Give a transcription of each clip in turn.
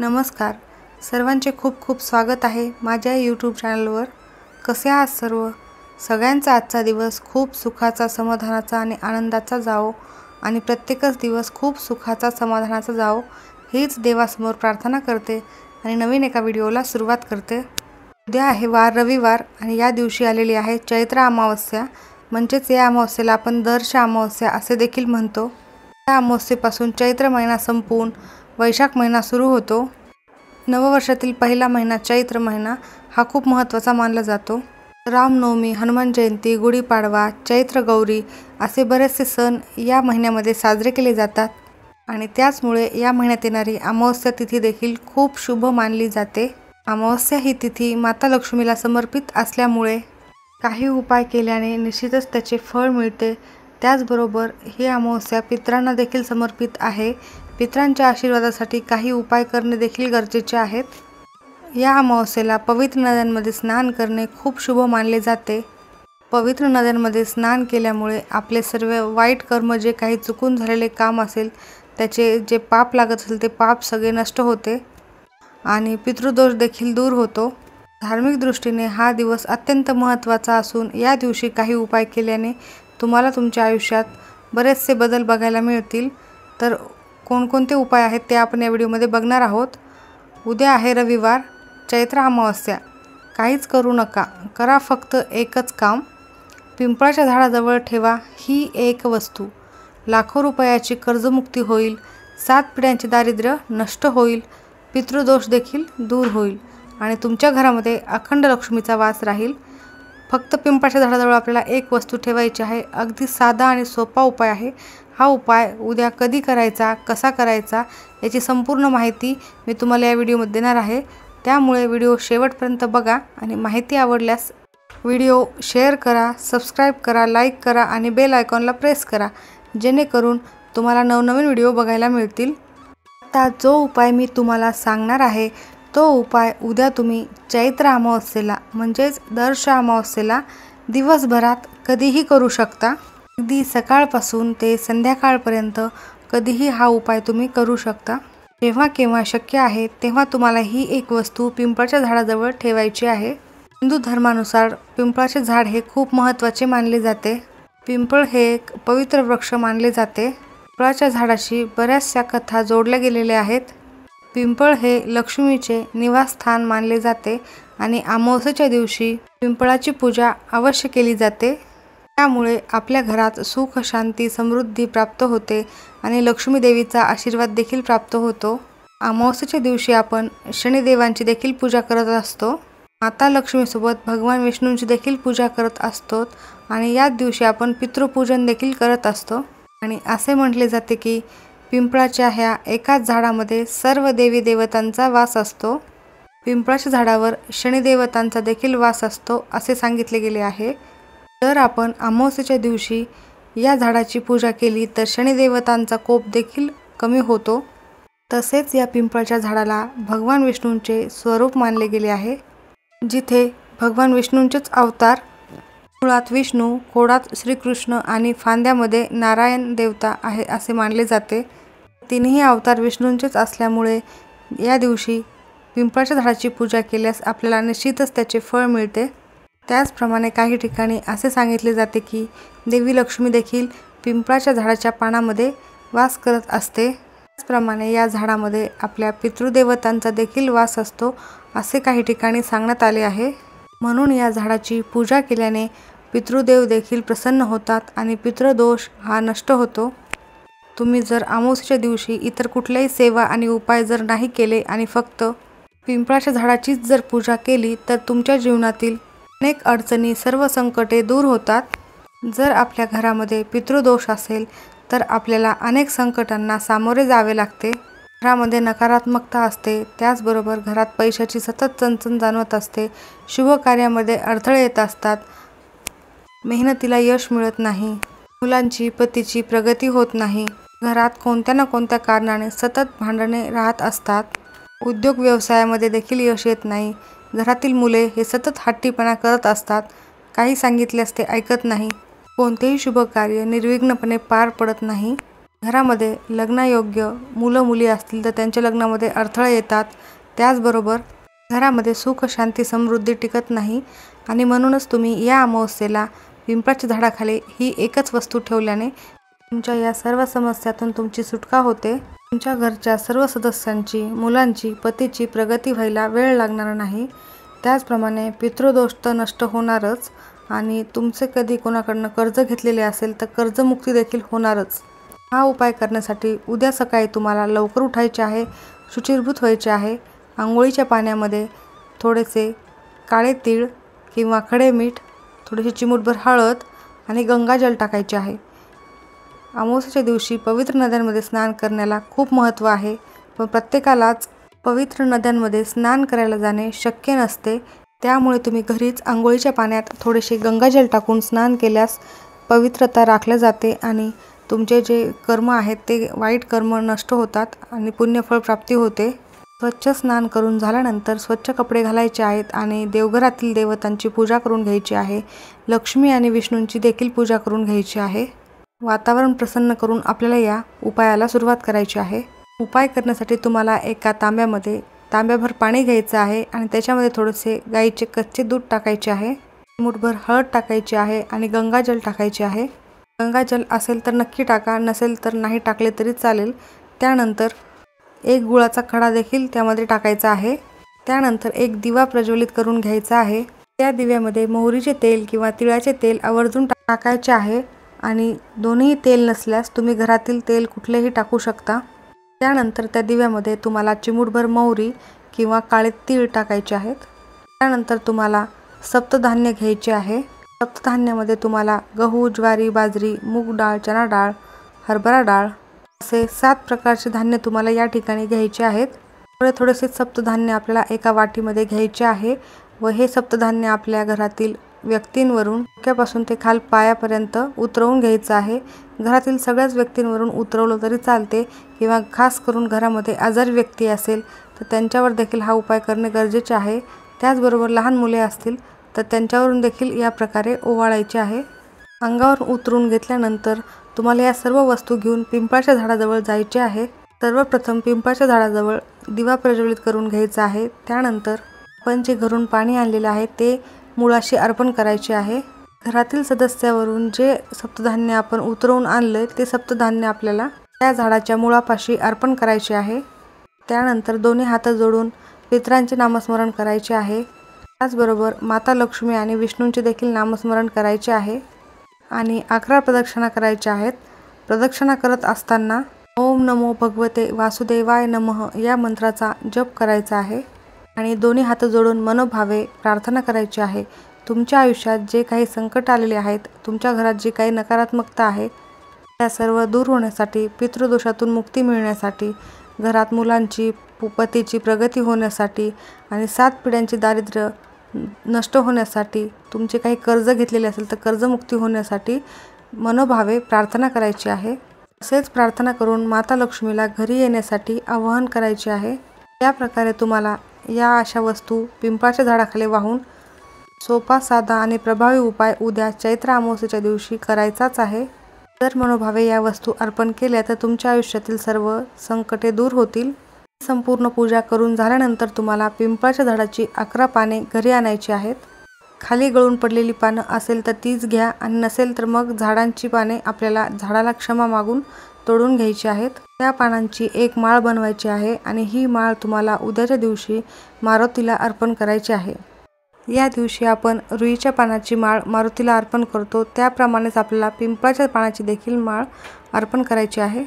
नमस्कार. सर्वांचे खूप खूप स्वागत आहे माझ्या यूट्यूब चॅनलवर. कसे आहात सर्व? सगळ्यांचा आजचा दिवस खूप सुखाचा, समाधानाचा आणि आनंदाचा जावो आणि प्रत्येकच दिवस खूप सुखाचा, समाधानाचा जावो हीच देवासमोर प्रार्थना करते आणि नवीन एका व्हिडिओला सुरुवात करते. उद्या आहे वार रविवार आणि या दिवशी आलेली आहे चैत्र अमावस्या. म्हणजेच या अमावस्येला आपण दर्श अमावस्या असे देखील म्हणतो. या अमावस्येपासून चैत्र महिना संपून वैशाख महिना सुरू होतो. नववर्षातील पहिला महिना चैत्र महिना हा खूप महत्त्वाचा मानला जातो. रामनवमी, हनुमान जयंती, गुढीपाडवा, चैत्र गौरी असे बरेचसे सण या महिन्यामध्ये साजरे केले जातात आणि त्याचमुळे या महिन्यात येणारी अमावस्या तिथी देखील खूप शुभ मानली जाते. अमावस्या ही तिथी माता लक्ष्मीला समर्पित असल्यामुळे काही उपाय केल्याने निश्चितच त्याचे फळ मिळते. त्याचबरोबर ही अमावस्या पितरांना देखील समर्पित आहे. पितरांच्या आशीर्वादासाठी काही उपाय करणे देखील गरजेचे आहेत. या अमावस्येला पवित्र नद्यांमध्ये स्नान करणे खूप शुभ मानले जाते. पवित्र नद्यांमध्ये स्नान केल्यामुळे आपले सर्व वाईट कर्म, जे काही चुकून झालेले काम असेल, त्याचे जे पाप लागत असेल ते पाप सगळे नष्ट होते आणि पितृदोष देखील दूर होतो. धार्मिक दृष्टीने हा दिवस अत्यंत महत्त्वाचा असून या दिवशी काही उपाय केल्याने तुम्हाला तुमच्या आयुष्यात बरेचसे बदल बघायला मिळतील. तर कोणकोणते उपाय आहेत ते आपण या व्हिडिओमध्ये बघणार आहोत. उद्या आहे रविवार, चैत्र अमावस्या. काहीच करू नका, करा फक्त एकच काम. पिंपळाच्या झाडाजवळ ठेवा ही एक वस्तू. लाखो रुपयाची कर्जमुक्ती होईल. 7 पिढ्यांचे दारिद्र्य नष्ट होईल. पितृदोष देखील दूर होईल आणि तुमच्या घरामध्ये अखंड लक्ष्मीचा वास राहील. फक्त पिंपळाच्या झाडाजवळ आपल्याला एक वस्तू ठेवायची आहे. अगदी साधा आणि सोपा उपाय आहे. हा उपाय उद्या कधी करायचा, कसा करायचा याची संपूर्ण माहिती मी तुम्हाला या व्हिडिओमध्ये देणार आहे. त्यामुळे व्हिडिओ शेवटपर्यंत बघा आणि माहिती आवडल्यास व्हिडिओ शेअर करा, सबस्क्राईब करा, लाईक करा आणि बेल आयकॉनला प्रेस करा, जेणेकरून तुम्हाला नवनवीन व्हिडिओ बघायला मिळतील. आता जो उपाय मी तुम्हाला सांगणार आहे तो उपाय उद्या तुम्ही चैत्र अमावस्येला म्हणजेच दर्श अमावस्येला दिवसभरात कधीही करू शकता. अगदी सकाळपासून ते संध्याकाळपर्यंत कधीही हा उपाय तुम्ही करू शकता. जेव्हा केव्हा शक्य आहे तेव्हा तुम्हाला ही एक वस्तू पिंपळाच्या झाडाजवळ ठेवायची आहे. हिंदू धर्मानुसार पिंपळाचे झाड हे खूप महत्त्वाचे मानले जाते. पिंपळ हे एक पवित्र वृक्ष मानले जाते. पिंपळाच्या झाडाशी बऱ्याचशा कथा जोडल्या गेलेल्या आहेत. पिंपळ हे लक्ष्मीचे निवासस्थान मानले जाते आणि अमावस्येच्या दिवशी पिंपळाची पूजा अवश्य केली जाते. त्यामुळे आपल्या घरात सुख, शांती, समृद्धी प्राप्त होते आणि लक्ष्मी देवीचा आशीर्वाद देखील प्राप्त होतो. अमावस्येच्या दिवशी आपण शनिदेवांची देखील पूजा करत असतो. माता लक्ष्मीसोबत भगवान विष्णूंची देखील पूजा करत असतो आणि याच दिवशी आपण पितृपूजन देखील करत असतो. आणि असे म्हटले जाते की पिंपळाच्या ह्या एकाच झाडामध्ये सर्व देवी देवतांचा वास असतो. पिंपळाच्या झाडावर शनिदेवतांचा देखील वास असतो असे सांगितले गेले आहे. जर आपण अमावस्येच्या दिवशी या झाडाची पूजा केली तर शनिदेवतांचा कोप देखील कमी होतो. तसेच या पिंपळाच्या झाडाला भगवान विष्णूंचे स्वरूप मानले गेले आहे. जिथे भगवान विष्णूंचेच अवतार, मुळात विष्णू, खोडात श्रीकृष्ण आणि फांद्यामध्ये नारायण देवता आहे असे मानले जाते. तिन्ही अवतार विष्णूंचेच असल्यामुळे या दिवशी पिंपळाच्या झाडाची पूजा केल्यास आपल्याला निश्चितच त्याचे फळ मिळते. त्याचप्रमाणे काही ठिकाणी असे सांगितले जाते की देवी लक्ष्मी देखील पिंपळाच्या झाडाच्या पानामध्ये वास करत असते. त्याचप्रमाणे या झाडामध्ये आपल्या पितृदेवतांचा देखील वास असतो असे काही ठिकाणी सांगण्यात आले आहे. म्हणून या झाडाची पूजा केल्याने पितृदेव देखील प्रसन्न होतात आणि पितृदोष हा नष्ट होतो. तुम्ही जर अमावस्येच्या दिवशी इतर कुठल्याही सेवा आणि उपाय जर नाही केले आणि फक्त पिंपळाच्या झाडाचीच जर पूजा केली तर तुमच्या जीवनातील अनेक अडचणी, सर्व संकटे दूर होतात. जर आपल्या घरामध्ये पितृदोष असेल तर आपल्याला अनेक संकटांना सामोरे जावे लागते. घरामध्ये नकारात्मकता असते. त्याचबरोबर घरात पैशाची सतत चणचण जाणवत असते. शुभ कार्यामध्ये अडथळे येत असतात. मेहनतीला यश मिळत नाही. मुलांची, पतीची प्रगती होत नाही. घरात कोणत्या ना कोणत्या कारणाने सतत भांडणे राहत असतात. उद्योग व्यवसायामध्ये देखील यश येत नाही. घरातील मुले हे सतत हट्टीपणा करत असतात. काही सांगितल्यास ते ऐकत नाही. कोणतेही शुभ कार्य निर्विघ्नपणे पार पडत नाही. घरामध्ये लग्नायोग्य मुलं मुली असतील तर त्यांच्या लग्नामध्ये अडथळे येतात। त्याचबरोबर घरामध्ये सुख शांती समृद्धी टिकत नाही आणि म्हणूनच तुम्ही या अमावस्येला पिंपळाच्या झाडाखाली ही एकच वस्तू ठेवल्याने तुमच्या या सर्व समस्यातून तुमची सुटका होते। तुमच्या घरच्या सर्व सदस्यांची, मुलांची, पतीची प्रगती व्हायला वेळ लागणार नाही। त्याचप्रमाणे पितृदोष तर नष्ट होणारच आणि तुमचे कधी कोणाकडनं कर्ज घेतलेले असेल तर कर्जमुक्ती देखील होणारच। हा उपाय करण्यासाठी उद्या सकाळी तुम्हाला लवकर उठायचे आहे, शुचिर्भूत व्हायचे आहे। अंघोळीच्या पाण्यामध्ये थोडेसे काळे तीळ किंवा खडे मीठ, थोडीशी चिमूटभर हळद आणि गंगाजल टाकायचे आहे। अमावस्येच्या दिवशी पवित्र नद्यांमध्ये स्नान करण्याला खूप महत्त्व आहे, पण प्रत्येकालाच पवित्र नद्यांमध्ये स्नान करायला जाणे शक्य नसते। त्यामुळे तुम्ही घरीच अंघोळीच्या पाण्यात थोडेसे गंगाजल टाकून स्नान केल्यास पवित्रता राखली जाते आणि तुमचे जे कर्म आहेत ते वाईट कर्म नष्ट होतात आणि पुण्यफळ प्राप्ती होते। स्वच्छ स्नान करून झाल्यानंतर स्वच्छ कपडे घालायचे आहेत आणि देवघरातील देवतांची पूजा करून घ्यायची आहे। लक्ष्मी आणि विष्णूंची देखील पूजा करून घ्यायची आहे। वातावरण प्रसन्न करून आपल्याला या उपायाला सुरुवात करायची आहे। उपाय करण्यासाठी तुम्हाला एका तांब्यामध्ये तांब्याभर पाणी घ्यायचं आहे आणि त्याच्यामध्ये थोडेसे गाईचे कच्चे दूध टाकायचे आहे, चिमूटभर हळद टाकायची आहे आणि गंगाजल टाकायचे आहे। गंगाजल असेल तर नक्की टाका, नसेल तर नाही टाकले तरी चालेल। त्यानंतर एक गुळाचा खडा देखील त्यामध्ये टाकायचा आहे। त्यानंतर एक दिवा प्रज्वलित करून घ्यायचा आहे। त्या दिव्यामध्ये मोहरीचे तेल किंवा तिळाचे तेल आवर्जून टाकायचे आहे आणि दोन्ही तेल नसल्यास तुम्ही घरातील तेल कुठलेही टाकू शकता। त्यानंतर त्या दिव्यामध्ये तुम्हाला चिमूटभर मोहरी किंवा काळे तीळ टाकायचे आहेत। त्यानंतर तुम्हाला सप्तधान्य घ्यायचे आहे। सप्तधान्यामध्ये तुम्हाला गहू, ज्वारी, बाजरी, मूग डाळ, चणा डाळ, हरभरा डाळ असे 7 प्रकारचे धान्य तुम्हाला या ठिकाणी घ्यायचे आहेत। थोडेसे सप्तधान्य आपल्याला एका वाटीमध्ये घ्यायचे आहे व हे सप्तधान्य आपल्या घरातील व्यक्तींवरून डोक्यापासून ते खाल पायापर्यंत उतरवून घ्यायचं आहे। घरातील सगळ्याच व्यक्तींवरून उतरवलं तरी चालते किंवा खास करून घरामध्ये आजारी व्यक्ती असेल तर त्यांच्यावर देखील हा उपाय करणे गरजेचे आहे। त्याचबरोबर लहान मुले असतील तर त्यांच्यावरून देखील या प्रकारे ओवाळायचे आहे। अंगावर उतरून घेतल्यानंतर तुम्हाला या सर्व वस्तू घेऊन पिंपळाच्या झाडाजवळ जायचे आहे। सर्वप्रथम पिंपळाच्या झाडाजवळ दिवा प्रज्वलित करून घ्यायचा आहे। त्यानंतर आपण जे घरून पाणी आणलेले आहे ते मुळाशी अर्पण करायचे आहे। घरातील सदस्यावरून जे सप्तधान्य आपण उतरवून आणले ते सप्तधान्य आपल्याला त्या झाडाच्या मुळापाशी अर्पण करायचे आहे। त्यानंतर दोन्ही हात जोडून पितरांचे नामस्मरण करायचे आहे। त्याचबरोबर माता लक्ष्मी आणि विष्णूंचे देखील नामस्मरण करायचे आहे आणि 11 प्रदक्षिणा करायच्या आहेत। प्रदक्षिणा करत असताना ओम नमो भगवते वासुदेवाय नमः या मंत्राचा जप करायचा आहे आणि दोन्ही हात जोडून मनोभावे प्रार्थना करायची आहे। तुमच्या आयुष्यात जे काही संकट आलेले आहेत, तुमच्या घरात जी काही नकारात्मकता आहे त्या सर्व दूर होण्यासाठी, पितृदोषातून मुक्ती मिळण्यासाठी, घरात मुलांची पतीची प्रगती होण्यासाठी आणि 7 पिढ्यांची दारिद्र्य नष्ट होण्यासाठी, तुमचे काही कर्ज घेतलेले असेल तर कर्जमुक्ती होण्यासाठी मनोभावे प्रार्थना करायची आहे। तसेच प्रार्थना करून माता लक्ष्मीला घरी येण्यासाठी आवाहन करायचे आहे। या प्रकारे तुम्हाला या अशा वस्तू पिंपळाच्या झाडाखाली वाहून सोपा, साधा आणि प्रभावी उपाय उद्या चैत्र अमावस्येच्या दिवशी करायचाच आहे। जर मनोभावे या वस्तू अर्पण केल्या तर तुमच्या आयुष्यातील सर्व संकटे दूर होतील। संपूर्ण पूजा करून झाल्यानंतर तुम्हाला पिंपळाच्या झाडाची 11 पाने घरी आणायची आहेत। खाली गळून पडलेली पानं असेल तर तीच घ्या आणि नसेल तर मग झाडांची पाने आपल्याला झाडाला क्षमा मागून तोडून घ्यायची आहेत। त्या पानांची एक माळ बनवायची आहे आणि ही माळ तुम्हाला उद्याच्या दिवशी मारुतीला अर्पण करायची आहे। या दिवशी आपण रुईच्या पानाची माळ मारुतीला अर्पण करतो, त्याप्रमाणेच आपल्याला पिंपळाच्या पानाची देखील माळ अर्पण करायची आहे।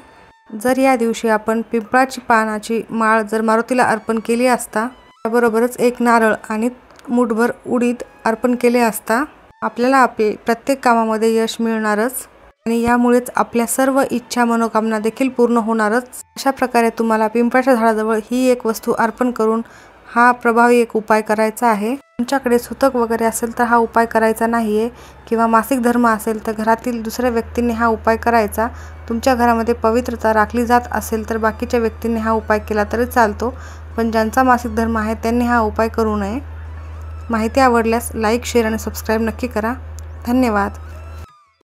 जर या दिवशी आपण पिंपळाची पानाची माळ जर मारुतीला अर्पण केली असता, त्याबरोबरच एक नारळ आणि मुठभर उडीद अर्पण केले असता, आपल्याला आपले प्रत्येक कामामध्ये यश मिळणारच आणि यामुळेच आपल्या सर्व इच्छा मनोकामना देखील पूर्ण होणारच। अशा प्रकारे तुम्हाला पिंपळाच्या झाडाजवळ ही एक वस्तू अर्पण करून हा प्रभावी एक उपाय करायचा आहे। तुमच्याकडे सुतक वगैरे असेल तर हा उपाय करायचा नाहीये किंवा मासिक धर्म असेल तर घरातील दुसऱ्या व्यक्तींनी हा उपाय करायचा। तुमच्या घरामध्ये पवित्रता राखली जात असेल तर बाकीच्या व्यक्तींनी हा उपाय केला तरी चालतो, पण ज्यांचा मासिक धर्म आहे त्यांनी हा उपाय करू नये। माहिती आवडल्यास लाईक, शेअर आणि सबस्क्राईब नक्की करा। धन्यवाद।